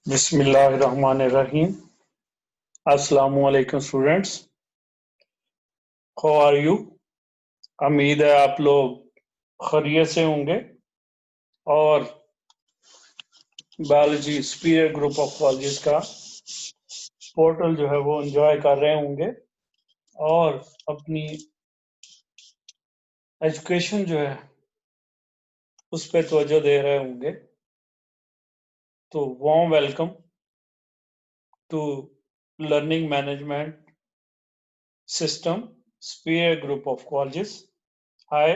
बिस्मिल्लाहिर्रहमानिर्रहीम। अस्सलामु अलैकुम स्टूडेंट्स, हाउ आर यू। उम्मीद है आप लोग खैरियत से होंगे और biology superior group of colleges का पोर्टल जो है वो एंजॉय कर रहे होंगे और अपनी एजुकेशन जो है उस पर तवज्जो दे रहे होंगे। तो warm welcome to learning management system superior group of colleges. Hi,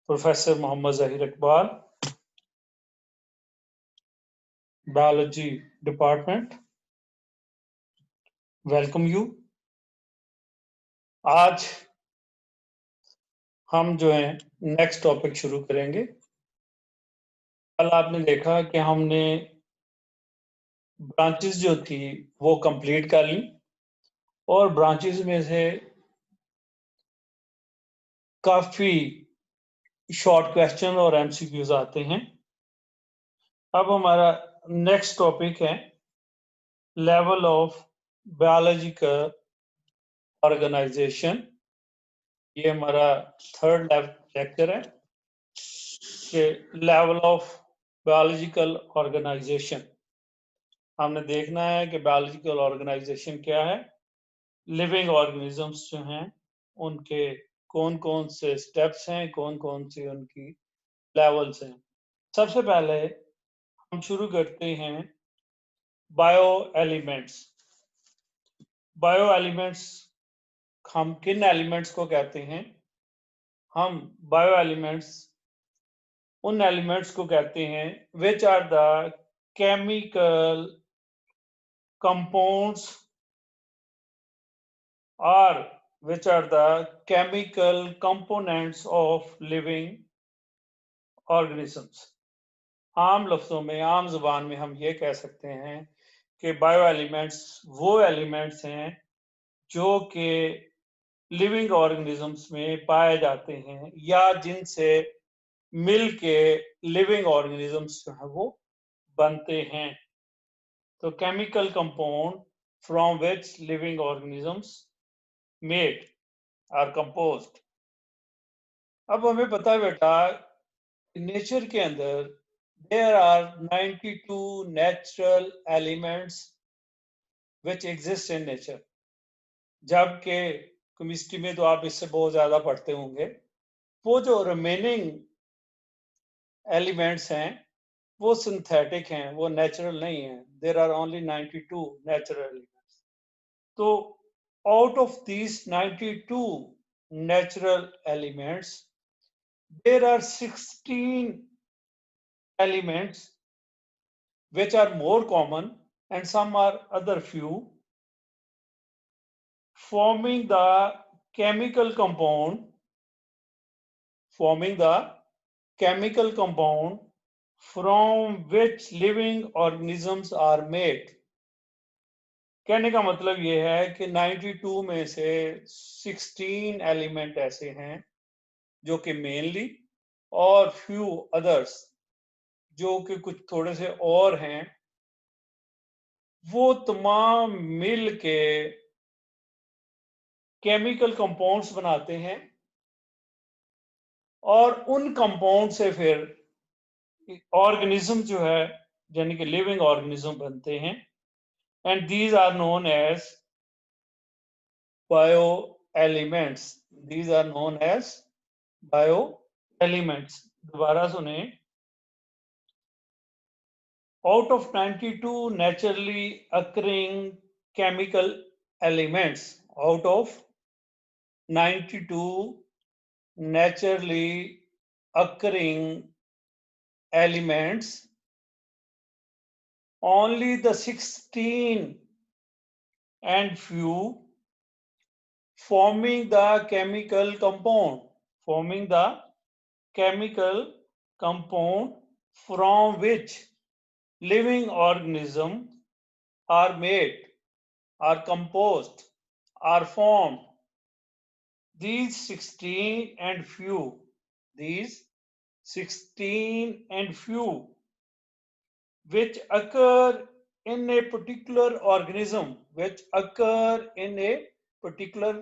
professor Mohammad Zaheer Iqbal, biology department, welcome you. आज हम जो है नेक्स्ट टॉपिक शुरू करेंगे। कल आपने देखा कि हमने ब्रांचेस जो थी वो कंप्लीट कर ली और ब्रांचेस में से काफी शॉर्ट क्वेश्चन और एमसीक्यूज आते हैं। अब हमारा नेक्स्ट टॉपिक है लेवल ऑफ बायोलॉजिकल ऑर्गेनाइजेशन। ये हमारा थर्ड लेक्चर है कि लेवल ऑफ बायोलॉजिकल ऑर्गेनाइजेशन। हमने देखना है कि बायोलॉजिकल ऑर्गेनाइजेशन क्या है, लिविंग ऑर्गेनिजम्स जो हैं उनके कौन कौन से स्टेप्स हैं, कौन कौन सी उनकी लेवल्स हैं। सबसे पहले हम शुरू करते हैं बायो एलिमेंट्स। बायो एलिमेंट्स हम किन एलिमेंट्स को कहते हैं? हम बायो एलिमेंट्स उन एलिमेंट्स को कहते हैं which are the chemical compounds or which are the chemical components of living organisms। आम लफ्जों में, आम जुबान में हम ये कह सकते हैं कि बायो एलिमेंट्स वो एलिमेंट्स हैं जो कि लिविंग ऑर्गेनिजम्स में पाए जाते हैं या जिनसे मिल के लिविंग ऑर्गेनिजम्स जो है वो बनते हैं। तो chemical compound from which living organisms made are composed. अब हमें पता है बेटा, नेचर के अंदर there are 92 natural elements which exist in nature. जबकि केमिस्ट्री में तो आप इससे बहुत ज्यादा पढ़ते होंगे। वो जो रिमेनिंग एलिमेंट्स हैं वो सिंथेटिक हैं, वो नेचुरल नहीं है। There are only 92 natural elements. तो out of these 92 natural elements there are 16 elements which are more common and some are other few forming the chemical compound forming the chemical compound from which living organisms are made। कहने का मतलब ये है कि 92 में से 16 element ऐसे हैं जो कि मेनली और फ्यू अदर्स जो कि कुछ थोड़े से और हैं, वो तमाम मिल के केमिकल कंपाउंड्स बनाते हैं और उन कंपाउंड से फिर ऑर्गेनिज्म जो है यानी कि लिविंग ऑर्गेनिज्म बनते हैं। And these are known as bio elements. These are known as bio elements. दोबारा सुने, out of 92 naturally occurring chemical elements, out of 92 naturally occurring elements, only the 16 and few forming the chemical compound from which living organisms are made, are composed, are formed. These 16 and few which occur in a particular organism, which occur in a particular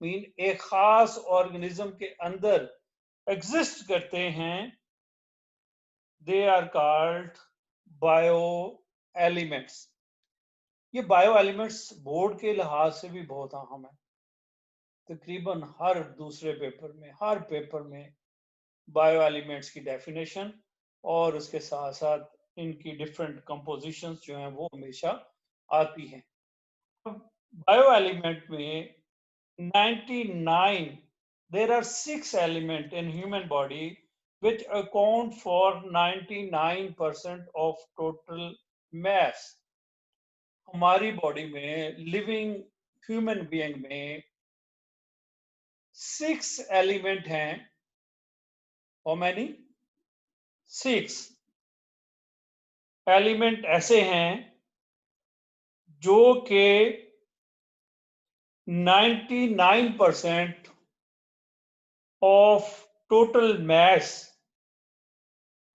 mean एक खास organism के अंदर exist करते हैं, they are called bio elements. ये bio elements board के लिहाज से भी बहुत अहम है। तकरीबन हर दूसरे पेपर में, हर पेपर में बायो एलिमेंट्स की डेफिनेशन और उसके साथ साथ इनकी डिफरेंट कंपोजिशंस जो हैं वो हमेशा आती हैं। बायो एलिमेंट में 99, there are 6 elements in human body which account for 99% of total mass। हमारी बॉडी में, लिविंग ह्यूमन बीइंग में 6 एलिमेंट हैं। How many? 6 एलिमेंट ऐसे हैं जो कि 99% ऑफ टोटल मैस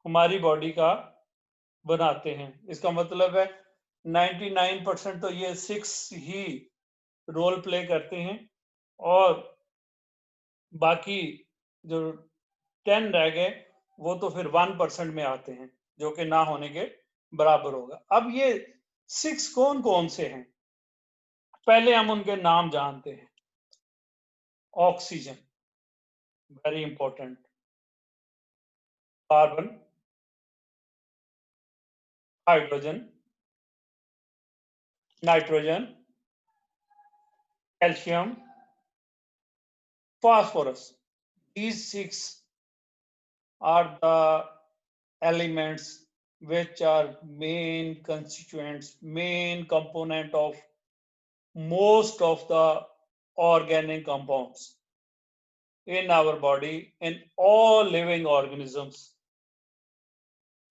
हमारी बॉडी का बनाते हैं। इसका मतलब है 99% तो ये 6 ही रोल प्ले करते हैं और बाकी जो 10 रह गए वो तो फिर 1% में आते हैं, जो कि ना होने के बराबर होगा। अब ये 6 कौन कौन से हैं, पहले हम उनके नाम जानते हैं। Oxygen, very important. Carbon, hydrogen, nitrogen, calcium, phosphorus। These 6 are the elements which are main constituents, main component of most of the organic compounds in our body, in all living organisms।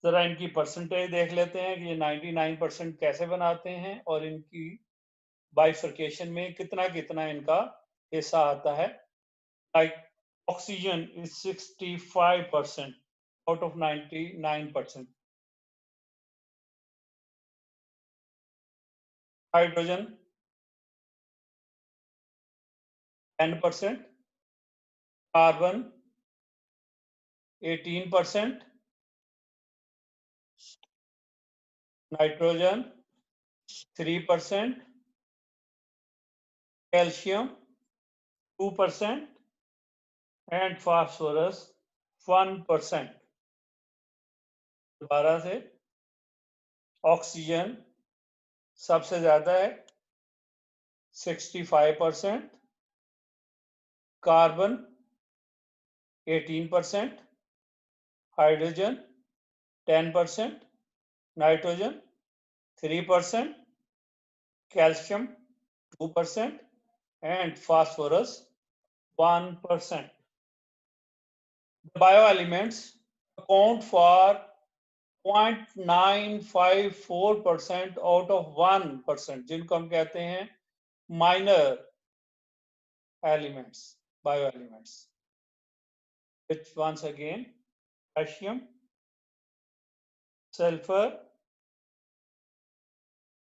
जरा इनकी percentage देख लेते हैं कि ये 99% कैसे बनाते हैं और इनकी बाइफर्केशन में कितना कितना इनका हिस्सा आता है। Like oxygen is 65% out of 99%. Hydrogen 10%, carbon 18%, nitrogen 3%, calcium 2% and phosphorus 1%। दोबारा से, ऑक्सीजन सबसे ज्यादा है 65%, carbon 18%, hydrogen 10%, nitrogen 3%, calcium 2% and phosphorus 1%। The bioelements account for 0.954% out of 1%, जिनको हम कहते हैं minor elements, bioelements, which once again potassium, sulfur,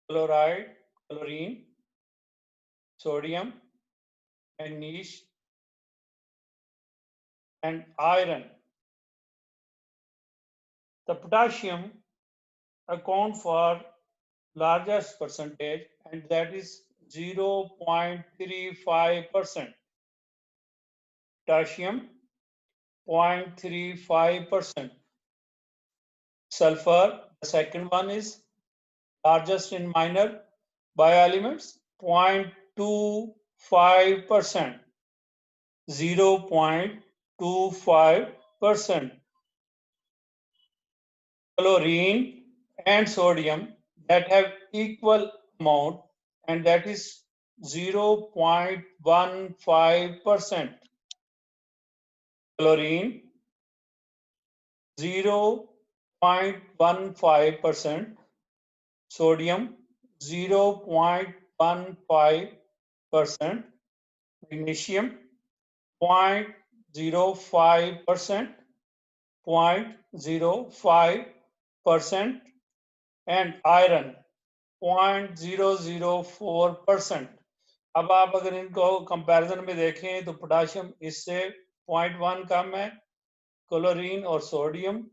chloride, chlorine, sodium, manganese and iron। The potassium account for largest percentage and that is 0.35%. Potassium 0.35%. Sulfur, the second one, is largest in minor bioelements, 0.25%. 0.25%. Chlorine and sodium that have equal amount and that is 0.15%. Chlorine 0.15%, sodium 0.15%, magnesium 0.05%, 0.05%, and iron 0.004%। अब आप अगर इनको comparison में देखें तो potassium इससे 0.1 कम है, chlorine और सोडियम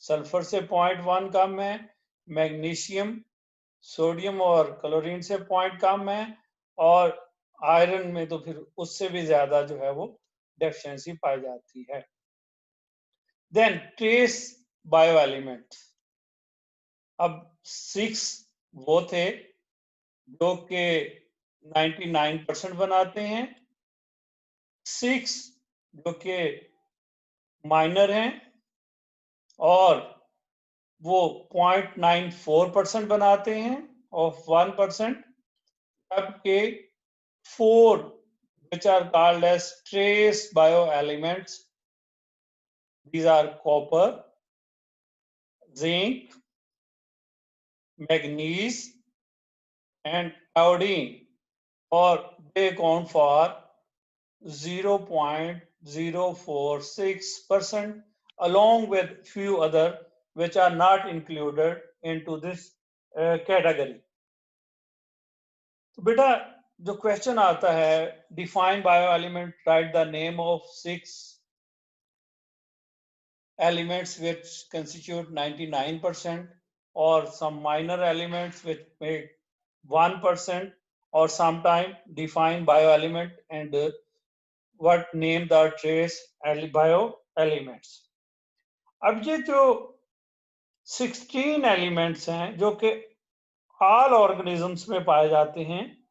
सल्फर से 0.1 कम है, मैग्नीशियम सोडियम और क्लोरीन से 0 कम है, और आयरन में तो फिर उससे भी ज्यादा जो है वो डेफिशिएंसी पाई जाती है। देन ट्रेस बायो एलिमेंट, अब 6 वो थे जो कि 99% बनाते हैं, 6 जो कि माइनर हैं और वो 0.94% बनाते हैं ऑफ 1%, जबकि 4 which are called as trace bioelements, these are copper, zinc, manganese and iodine, or they account for 0.046% along with few other which are not included into this category. तो बेटा जो क्वेश्चन आता है, define bio element, right the name of 6 elements which constitute 99% or some minor elements which make 1%, or sometime define bioelement and what name the trace bio elements. अब ये जो 16 elements हैं जो कि ऑल ऑर्गेनिजम्स में पाए जाते हैं,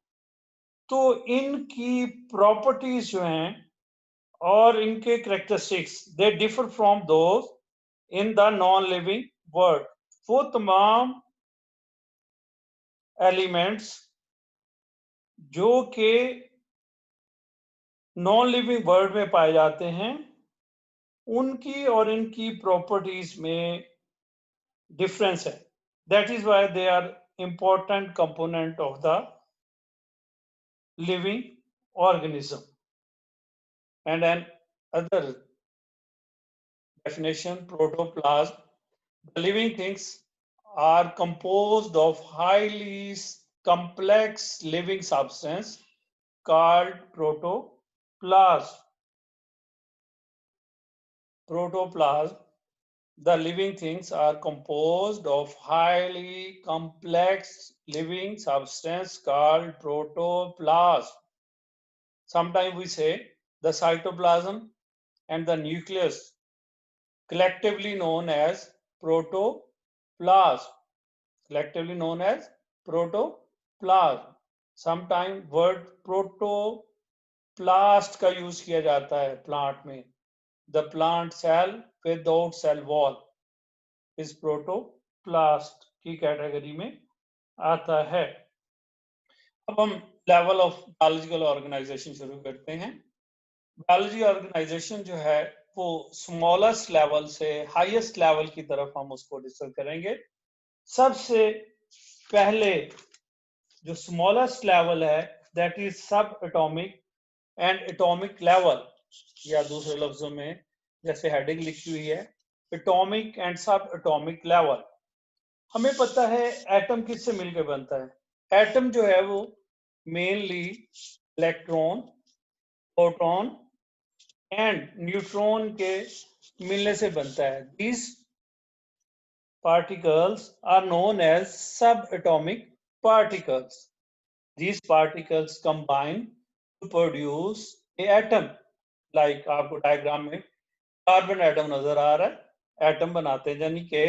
तो इनकी प्रॉपर्टीज जो हैं और इनके characteristics they differ from those in the non living world. वो तमाम एलिमेंट्स जो कि नॉन लिविंग वर्ल्ड में पाए जाते हैं, उनकी और इनकी प्रॉपर्टीज में डिफरेंस है। That is why they are important component of the living organism. And another definition, protoplasm, the living things are composed of highly complex living substance called protoplasm. Protoplasm, the living things are composed of highly complex living substance called protoplasm. Sometimes we say the cytoplasm and the nucleus, collectively known as protoplasm. Collectively known as protoplasm. Sometimes word protoplast का use किया जाता है plant में। The plant cell without cell wall is protoplast की category में आता है। अब हम लेवल ऑफ बायोलॉजिकल ऑर्गेनाइजेशन शुरू करते हैं। बायोलॉजी ऑर्गेनाइजेशन जो है वो स्मॉलेस्ट लेवल से हाईएस्ट लेवल की तरफ हम उसको डिस्कस करेंगे। सबसे पहले जो स्मॉलेस्ट लेवल है दैट इज सब एटॉमिक एंड एटॉमिक लेवल, या दूसरे लफ्जों में जैसे हेडिंग लिखी हुई है एटॉमिक एंड सब एटॉमिक लेवल। हमें पता है एटम किससे मिलकर बनता है। एटम जो है वो mainly electron, proton and neutron के मिलने से बनता है। These particles are known as subatomic particles. These particles combine to produce an atom. Like आपको डायग्राम में कार्बन एटम नजर आ रहा है, एटम बनाते हैं, यानी कि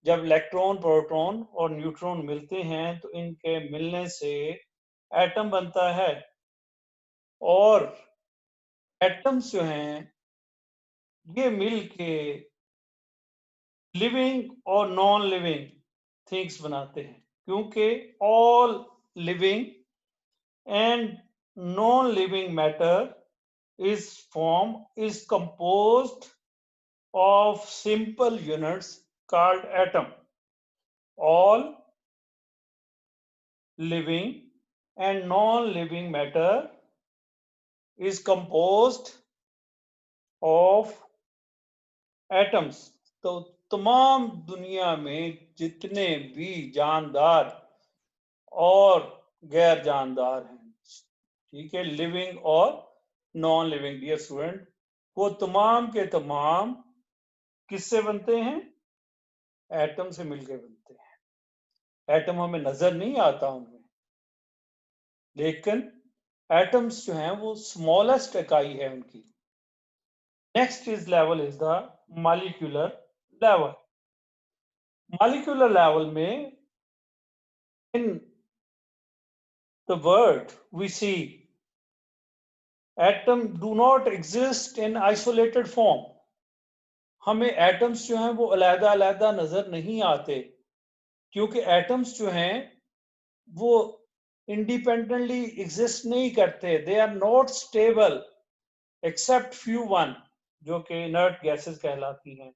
जब इलेक्ट्रॉन, प्रोटॉन और न्यूट्रॉन मिलते हैं तो इनके मिलने से एटम बनता है। और एटम्स जो हैं ये मिलके लिविंग और नॉन लिविंग थिंग्स बनाते हैं, क्योंकि all living and non living matter is composed of simple units called atom. All living and non-living matter is composed of atoms. तो तमाम दुनिया में जितने भी जानदार और गैर जानदार हैं, ठीक है, लिविंग और नॉन लिविंग, डियर स्टूडेंट, वो तमाम के तमाम किससे बनते हैं? एटम से मिलकर बनते हैं। एटम हमें नजर नहीं आता उनमें, लेकिन एटम्स जो हैं वो स्मॉलेस्ट इकाई है उनकी। Next is level is the molecular level. Molecular level में in the word we see atom do not exist in isolated form. हमें एटम्स जो हैं वो अलग अलग नजर नहीं आते, क्योंकि एटम्स जो हैं वो इंडिपेंडेंटली एग्जिस्ट नहीं करते। They are not stable except few one, जो कि इनर्ट गैसेस कहलाती हैं।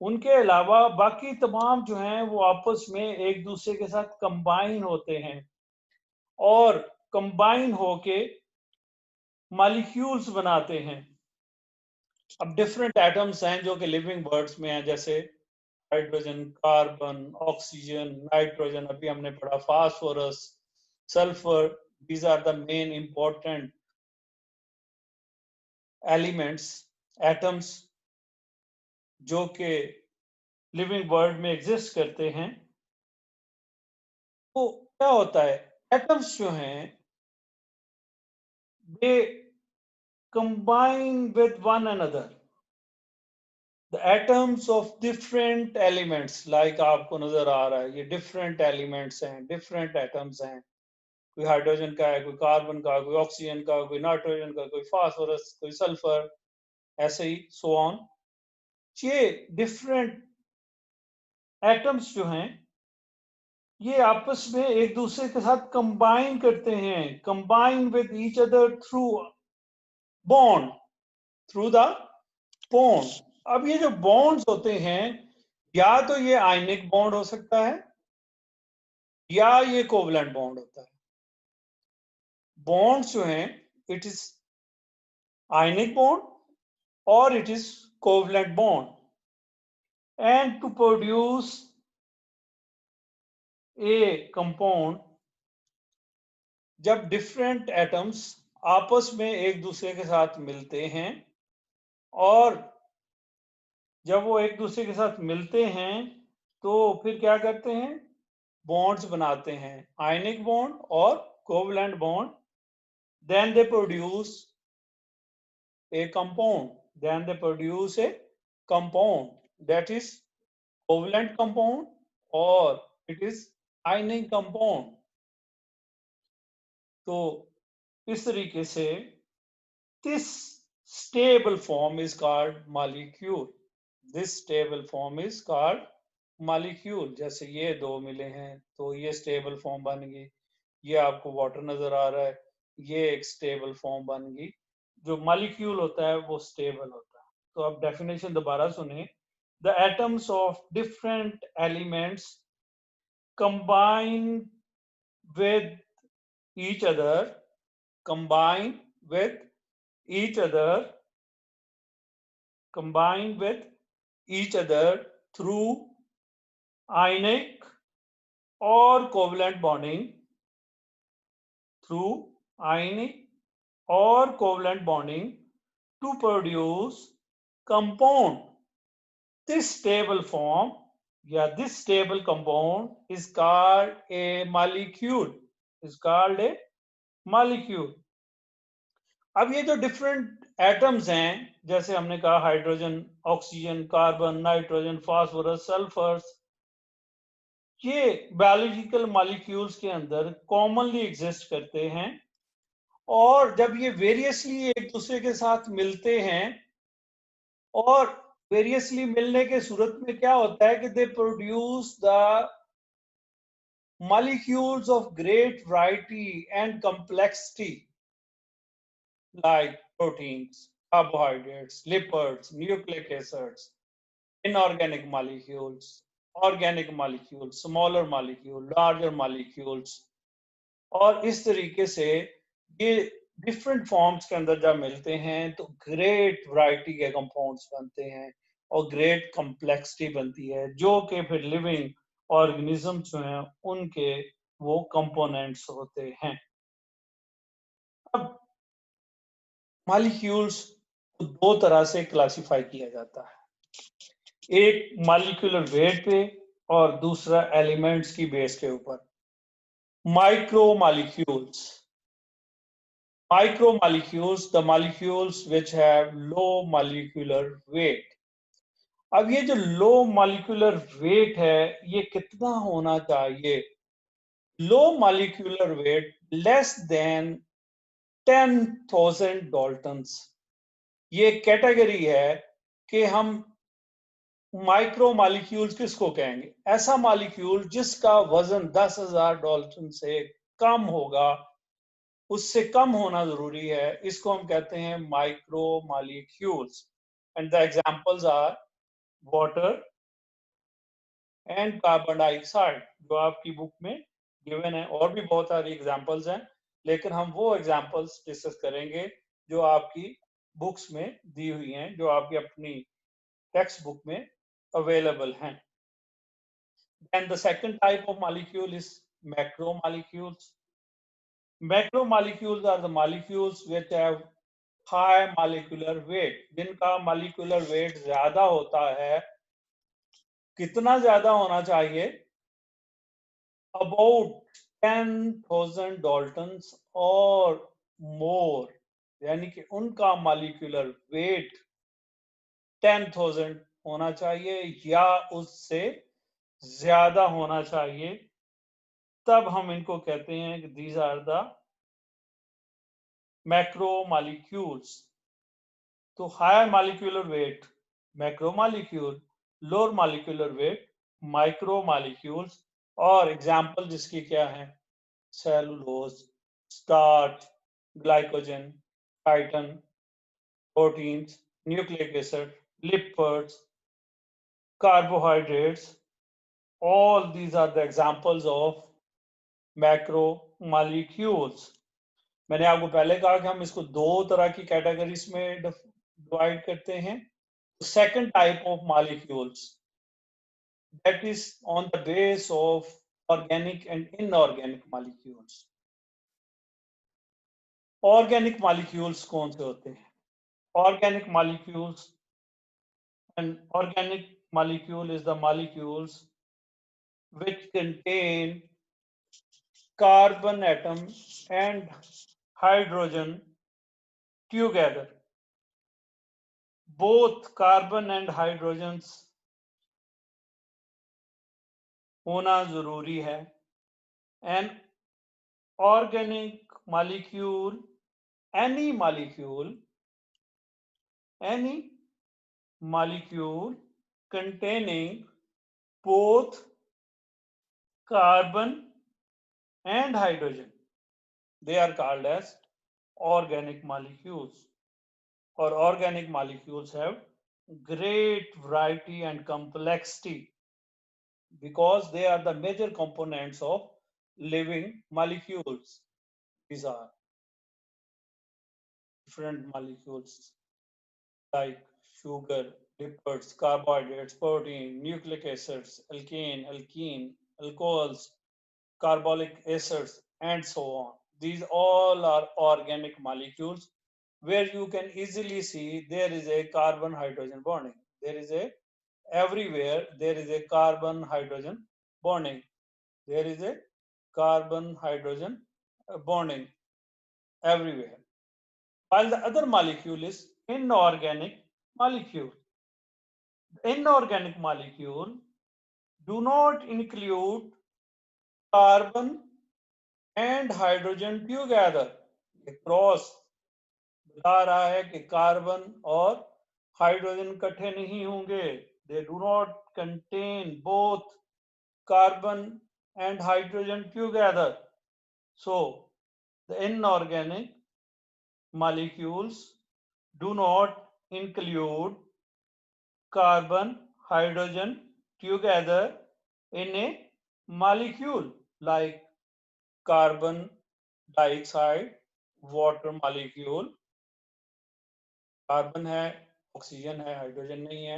उनके अलावा बाकी तमाम जो हैं वो आपस में एक दूसरे के साथ कंबाइन होते हैं और कंबाइन होके मॉलिक्यूल्स बनाते हैं। अब डिफरेंट एटम्स हैं जो कि लिविंग वर्ड्स में हैं, जैसे हाइड्रोजन, कार्बन, ऑक्सीजन, नाइट्रोजन, अभी हमने पढ़ा phosphorus, sulphur. These are the main important elements, atoms, जो कि लिविंग वर्ल्ड में एग्जिस्ट करते हैं। तो क्या होता है, एटम्स जो हैं they combine with one another. The atoms of different elements, like आपको नजर आ रहा है, ये डिफरेंट एलिमेंट्स हैं, डिफरेंट एटम्स हैं। कोई हाइड्रोजन का है, कोई कार्बन का, कोई ऑक्सीजन का, कोई नाइट्रोजन का, कोई फास्फोरस, कोई सल्फर, ऐसे ही सो ऑन। ये डिफरेंट एटम्स जो हैं ये आपस में एक दूसरे के साथ कंबाइन करते हैं, combine with each other through bond, through the bond. अब ये जो बॉन्ड्स होते हैं, या तो ये आयनिक बॉन्ड हो सकता है या ये कोवलेंट बॉन्ड होता है। बॉन्ड्स जो हैं, इट इज आयनिक बॉन्ड और it is covalent bond. And to produce a compound, जब डिफरेंट एटम्स आपस में एक दूसरे के साथ मिलते हैं और जब वो एक दूसरे के साथ मिलते हैं तो फिर क्या करते हैं, बॉन्ड्स बनाते हैं, आयनिक बॉन्ड और covalent bond. Then they produce a compound, then they produce a compound that is covalent compound और इट इज आयनिक कंपाउंड। तो इस तरीके से this stable form is called molecule. This stable form is called molecule. जैसे ये दो मिले हैं तो ये स्टेबल फॉर्म बन गई। ये आपको वाटर नजर आ रहा है, ये एक स्टेबल फॉर्म बन गई। जो मॉलिक्यूल होता है वो स्टेबल होता है। तो अब डेफिनेशन दोबारा सुने। The atoms of different elements combine with each other, combine with each other, combine with each other through ionic or covalent bonding, through ionic or covalent bonding to produce compound. This stable form, yeah, this stable compound is called a molecule, is called a molecule. अब ये जो different atoms हैं, जैसे हमने कहा hydrogen, oxygen, carbon, nitrogen, phosphorus, sulphur, ये biological molecules के अंदर कॉमनली एग्जिस्ट करते हैं और जब ये वेरियसली एक दूसरे के साथ मिलते हैं और वेरियसली मिलने के सूरत में क्या होता है कि they produce the molecules of great variety and complexity, like proteins, carbohydrates, lipids, nucleic acids, inorganic molecules, organic molecules, smaller molecules, larger molecules। और इस तरीके से ये डिफरेंट फॉर्म्स के अंदर जब मिलते हैं तो ग्रेट वैरायटी के कंपाउंड्स बनते हैं और ग्रेट कम्प्लेक्सिटी बनती है, जो कि फिर लिविंग ऑर्गेनिज्म जो हैं उनके वो कंपोनेंट्स होते हैं। अब मॉलिक्यूल्स को दो तरह से क्लासिफाई किया जाता है, एक मॉलिक्यूलर वेट पे और दूसरा एलिमेंट्स की बेस के ऊपर। Micromolecules. Micromolecules, the molecules which have low molecular weight. अब ये जो लो मॉलिक्यूलर वेट है, ये कितना होना चाहिए? Low molecular weight less than 10,000 Dalton's. ये कैटेगरी है कि हम माइक्रो मॉलिक्यूल्स किसको कहेंगे? ऐसा मॉलिक्यूल जिसका वजन 10,000 डाल्टन से कम होगा, उससे कम होना जरूरी है, इसको हम कहते हैं micro molecules. And the examples are water and carbon dioxide, जो आपकी बुक में गिवन है। और भी बहुत सारी एग्जांपल्स हैं, लेकिन हम वो एग्जांपल्स डिस्कस करेंगे जो आपकी बुक्स में दी हुई हैं, जो आपकी अपनी टेक्स्ट बुक में अवेलेबल हैं। Then the second type of molecule is macromolecules. Macromolecules are the molecules which have high molecular weight, जिनका molecular weight ज्यादा होता है। कितना ज्यादा होना चाहिए? About 10,000 daltons or more, यानी कि उनका molecular weight 10,000 होना चाहिए या उससे ज्यादा होना चाहिए, तब हम इनको कहते हैं कि these are the macromolecules. तो higher molecular weight macromolecule, lower molecular weight micromolecules, और एग्जाम्पल जिसकी क्या है? Cellulose, starch, glycogen, chitin, proteins, nucleic acid, lipids, carbohydrates. All these are the examples of macromolecules. मैंने आपको पहले कहा कि हम इसको दो तरह की कैटेगरीज में डिवाइड करते हैं। Second type of molecules, that is on the base of organic and inorganic molecules. Organic molecules कौन से होते हैं? Organic molecules, and organic molecule is the molecules which contain carbon atom and hydrogen together. Both carbon and hydrogens होना जरूरी है। An organic molecule, any molecule containing both carbon and hydrogen, they are called as organic molecules. Or organic molecules have great variety and complexity because they are the major components of living molecules. These are different molecules like sugar, lipids, carbohydrates, protein, nucleic acids, alkane, alkene, alcohols, carbolic acids, and so on. These all are organic molecules where you can easily see there is a carbon hydrogen bonding. Everywhere there is a carbon hydrogen bonding. There is a carbon hydrogen bonding everywhere. While the other molecule is inorganic molecule. Inorganic molecule do not include carbon and hydrogen together. Cross बता रहा है कि carbon और hydrogen इकट्ठे नहीं होंगे। They do not contain both carbon and hydrogen together. So the inorganic molecules do not include carbon, hydrogen together in a molecule like carbon dioxide, water molecule, carbon है, oxygen है, hydrogen नहीं है,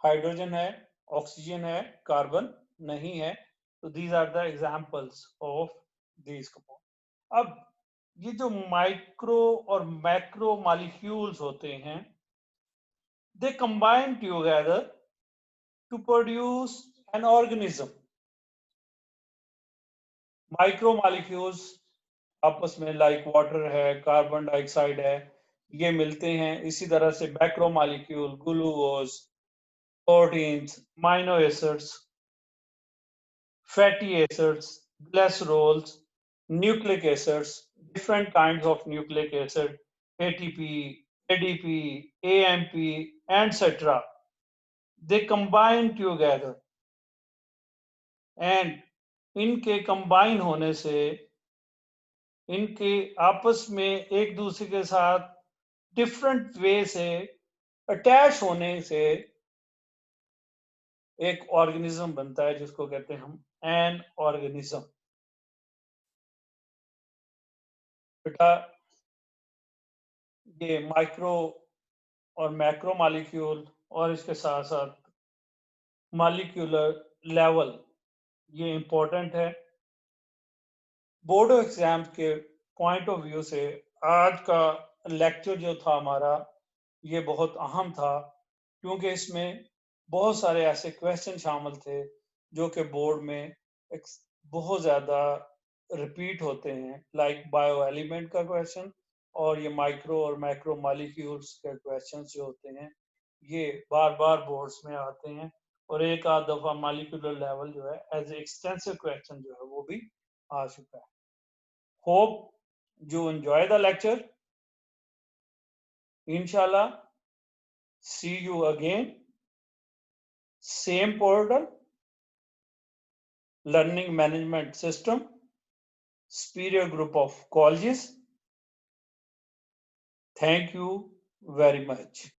hydrogen है, oxygen है, carbon नहीं है। तो these are the examples of these compound. अब ये जो माइक्रो और मैक्रो मॉलिक्यूल्स होते हैं, they combine together to produce an organism. Micro molecules आपस में लाइक वाटर है, कार्बन डाइऑक्साइड है, ये मिलते हैं। इसी तरह से macro molecule glucose, proteins, amino acids, fatty acids, glycerols, nucleic acids, different kinds of nucleic acid, ATP, ADP, AMP, etc. They combine together and इनके कंबाइन होने से, इनके आपस में एक दूसरे के साथ डिफरेंट वे से अटैच होने से एक ऑर्गेनिज्म बनता है, जिसको कहते हैं हम एन ऑर्गेनिज्म। बेटा ये माइक्रो और मैक्रो मॉलिक्यूल और इसके साथ साथ मॉलिक्यूलर लेवल, ये इंपॉर्टेंट है। बोर्ड एग्जाम के पॉइंट ऑफ व्यू से आज का लेक्चर जो था हमारा, ये बहुत अहम था, क्योंकि इसमें बहुत सारे ऐसे क्वेश्चन शामिल थे जो कि बोर्ड में बहुत ज़्यादा रिपीट होते हैं, लाइक बायो एलिमेंट का क्वेश्चन और ये माइक्रो और मैक्रो मॉलिक्यूल्स के क्वेश्चन जो होते हैं, ये बार बार बोर्ड्स में आते हैं। और एक आध दफा मॉलिक्यूलर लेवल जो है एज एक्सटेंसिव क्वेश्चन जो है वो भी आ चुका है। Hope you enjoy the lecture. Inshallah, see you again. Same portal, learning management system, superior group of colleges. Thank you very much.